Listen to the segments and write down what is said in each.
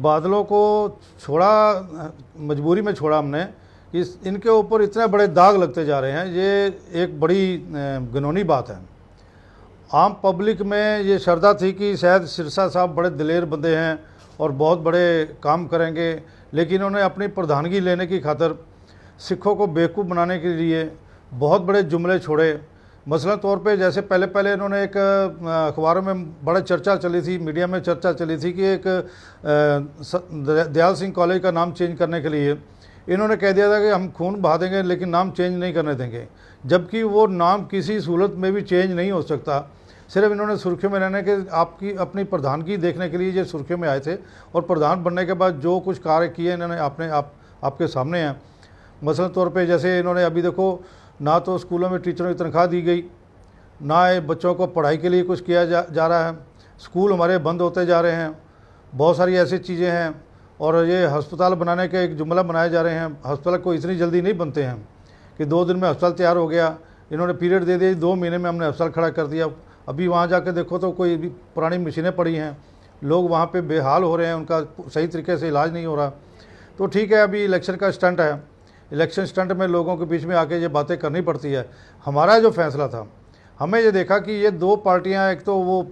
बादलों को छोड़ा, मजबूरी में छोड़ा हमने। इनके ऊपर इतने बड़े दाग लगते जा रहे हैं, ये एक बड़ी घिनौनी बात है। आम पब्लिक में ये श्रद्धा थी कि शायद सिरसा साहब बड़े दिलेर बंदे हैं और बहुत बड़े काम करेंगे, लेकिन इन्होंने अपनी प्रधानगी लेने की खातिर सिखों को बेवकूफ़ बनाने के लिए बहुत बड़े जुमले छोड़े। मसलन तौर पे जैसे पहले इन्होंने एक अखबारों में बड़ा चर्चा चली थी, मीडिया में चर्चा चली थी कि एक दयाल सिंह कॉलेज का नाम चेंज करने के लिए इन्होंने कह दिया था कि हम खून बहा देंगे लेकिन नाम चेंज नहीं करने देंगे, जबकि वो नाम किसी सूरत में भी चेंज नहीं हो सकता। सिर्फ इन्होंने सुर्खियों में रहने के आपकी अपनी प्रधानगी देखने के लिए ये सुर्खियों में आए थे, और प्रधान बनने के बाद जो कुछ कार्य किए इन्होंने आपके सामने हैं। मसलन तौर पे जैसे इन्होंने अभी देखो, ना तो स्कूलों में टीचरों की तनख्वाह दी गई, ना बच्चों को पढ़ाई के लिए कुछ किया जा रहा है, स्कूल हमारे बंद होते जा रहे हैं, बहुत सारी ऐसी चीज़ें हैं। और ये अस्पताल बनाने के एक जुमला बनाए जा रहे हैं। अस्पताल को इतनी जल्दी नहीं बनते हैं कि 2 दिन में अस्पताल तैयार हो गया। इन्होंने पीरियड दे दिया, 2 महीने में हमने अस्पताल खड़ा कर दिया। अभी वहाँ जाकर देखो तो कोई भी पुरानी मशीनें पड़ी हैं, लोग वहाँ पे बेहाल हो रहे हैं, उनका सही तरीके से इलाज नहीं हो रहा। तो ठीक है, अभी इलेक्शन का स्टंट है, इलेक्शन स्टंट में लोगों के बीच में आके ये बातें करनी पड़ती है। हमारा जो फैसला था, हमें ये देखा कि ये 2 पार्टियां, एक तो वो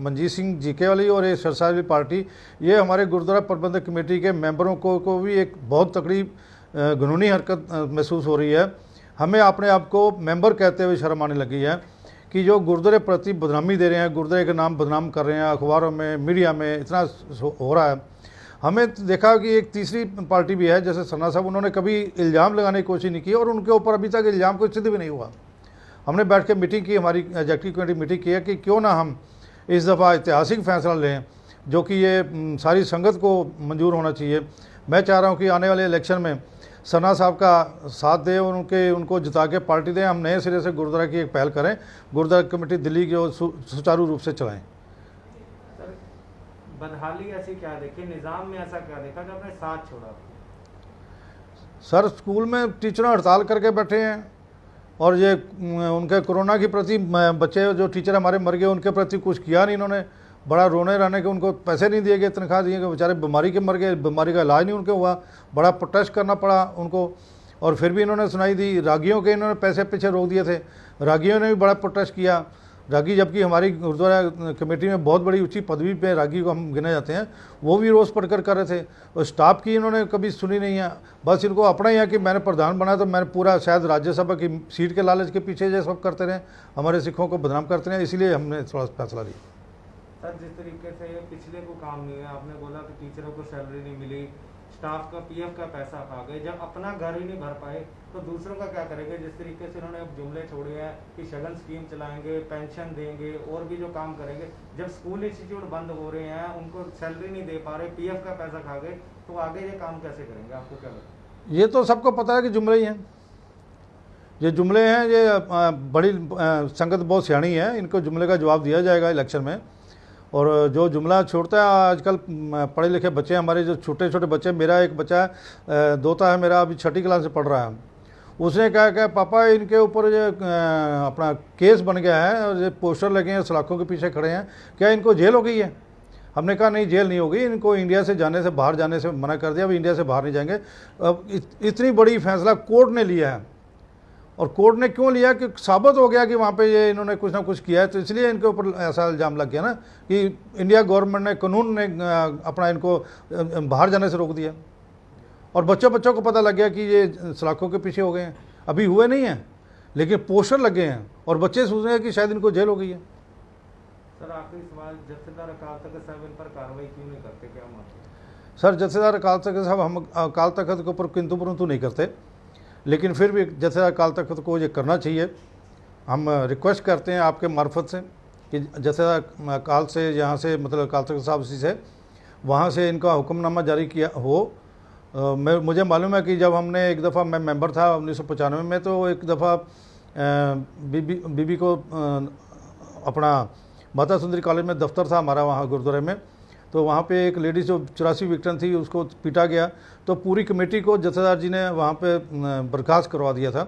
मनजीत सिंह जीके वाली और एक सरसारी पार्टी, ये हमारे गुरुद्वारा प्रबंधक कमेटी के मेंबरों को भी एक बहुत तकड़ी घिनौनी हरकत महसूस हो रही है। हमें अपने आप को मेंबर कहते हुए शर्म आने लगी है कि जो गुरुद्वारे प्रति बदनामी दे रहे हैं, गुरुद्वारे के नाम बदनाम कर रहे हैं, अखबारों में, मीडिया में इतना हो रहा है। हमें देखा कि एक तीसरी पार्टी भी है, जैसे सन्ना साहब, उन्होंने कभी इल्ज़ाम लगाने की कोशिश नहीं की और उनके ऊपर अभी तक इल्ज़ाम कोई सिद्ध भी नहीं हुआ। हमने बैठ के मीटिंग की, हमारी एग्जीक्यूटिव कमेटी मीटिंग की है कि क्यों ना हम इस दफ़ा ऐतिहासिक फ़ैसला लें जो कि ये सारी संगत को मंजूर होना चाहिए। मैं चाह रहा हूँ कि आने वाले इलेक्शन में सन्ना साहब का साथ दें और उनको जिता के पार्टी दें। हम नए सिरे से गुरुद्वारा की एक पहल करें, गुरुद्वारा कमेटी दिल्ली की सुचारू रूप से चलाएँ। बदहाली ऐसी क्या देखी, निज़ाम में ऐसा क्या देखा जो आपने साथ छोड़ा? सर, स्कूल में टीचर हड़ताल करके बैठे हैं और ये उनके कोरोना के प्रति, बच्चे जो टीचर हमारे मर गए उनके प्रति कुछ किया नहीं इन्होंने। बड़ा रोने रहने के, उनको पैसे नहीं दिए गए, तनख्वाह दिए गए, बेचारे बीमारी के मर गए, बीमारी का इलाज नहीं उनके हुआ, बड़ा प्रोटेस्ट करना पड़ा उनको। और फिर भी इन्होंने सुनाई दी। रागियों के इन्होंने पैसे पीछे रोक दिए थे, रागियों ने भी बड़ा प्रोटेस्ट किया। रागी, जबकि हमारी गुरुद्वारा कमेटी में बहुत बड़ी ऊंची पदवी पे रागी को हम गिने जाते हैं, वो भी रोज़ पढ़कर कर रहे थे। और स्टाफ की इन्होंने कभी सुनी नहीं है। बस इनको अपना ही है कि मैंने प्रधान बना तो मैंने पूरा शायद राज्यसभा की सीट के लालच के पीछे ये सब करते रहे, हमारे सिखों को बदनाम करते रहे, इसलिए हमने थोड़ा फैसला लिया। सर, जिस तरीके से पिछले को काम नहीं है, आपने बोला कि टीचरों को सैलरी नहीं मिली, स्टाफ का पीएफ का पैसा खा गए, जब अपना घर ही नहीं भर पाए तो दूसरों का क्या करेंगे? जिस तरीके से उन्होंने अब जुमले छोड़े हैं कि शगन स्कीम चलाएंगे, पेंशन देंगे और भी जो काम करेंगे, जब स्कूल इंस्टीट्यूट बंद हो रहे हैं, उनको सैलरी नहीं दे पा रहे, पीएफ का पैसा खा गए, तो आगे ये काम कैसे करेंगे? आपको क्या लगता है? ये तो सबको पता है कि जुमले ही हैं, ये जुमले हैं। ये बड़ी संगत बहुत सियाणी है, इनको जुमले का जवाब दिया जाएगा इलेक्शन में। और जो जुमला छोड़ता है, आजकल पढ़े लिखे बच्चे हमारे, जो छोटे छोटे बच्चे, मेरा एक बच्चा दोता है मेरा, अभी 6ठी क्लास से पढ़ रहा है, उसने कहा कि पापा इनके ऊपर जो अपना केस बन गया है और ये पोस्टर लगे हैं, सलाखों के पीछे खड़े हैं, क्या इनको जेल हो गई है? हमने कहा नहीं, जेल नहीं होगी, इनको इंडिया से जाने से, बाहर जाने से मना कर दिया, अब इंडिया से बाहर नहीं जाएंगे। अब इतनी बड़ी फैसला कोर्ट ने लिया है, और कोर्ट ने क्यों लिया कि साबित हो गया कि वहाँ पे ये इन्होंने कुछ ना कुछ किया है, तो इसलिए इनके ऊपर ऐसा इल्ज़ाम लग गया ना कि इंडिया गवर्नमेंट ने, कानून ने अपना इनको बाहर जाने से रोक दिया। और बच्चों को पता लग गया कि ये सलाखों के पीछे हो गए हैं, अभी हुए नहीं हैं लेकिन पोस्टर लगे हैं, और बच्चे सोच रहे हैं कि शायद इनको जेल हो गई है। सर, आखिरी सवाल, जत्थेदार अकाल तख्त साहब इन पर कार्रवाई क्यों नहीं करते, क्या मतलब? सर, जत्थेदार अकाल तख्त साहब, हम अकाल तख्त के ऊपर किंतु परंतु नहीं करते, लेकिन फिर भी जत्थेदार अकाल तख्त को ये करना चाहिए। हम रिक्वेस्ट करते हैं आपके मार्फत से कि जत्थेदार अकाल से, यहाँ से मतलब अकाल तख्त साहब से, वहाँ से इनका हुक्मनामा जारी किया हो। मुझे मालूम है कि जब हमने एक दफ़ा, मैं मेंबर था 1995 में, तो एक दफ़ा बीबी को अपना माता सुंदरी कॉलेज में दफ्तर था हमारा वहाँ गुरुद्वारे में, तो वहाँ पे एक लेडीज़ जो 84 विक्टन थी उसको पीटा गया, तो पूरी कमेटी को जत्थेदार जी ने वहाँ पे बर्खास्त करवा दिया था।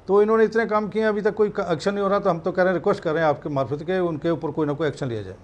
तो इन्होंने इतने काम किए, अभी तक कोई एक्शन नहीं हो रहा, तो हम तो कह रहे हैं, रिक्वेस्ट कर रहे हैं आपके मार्फत के, उनके ऊपर कोई ना कोई एक्शन लिया जाए।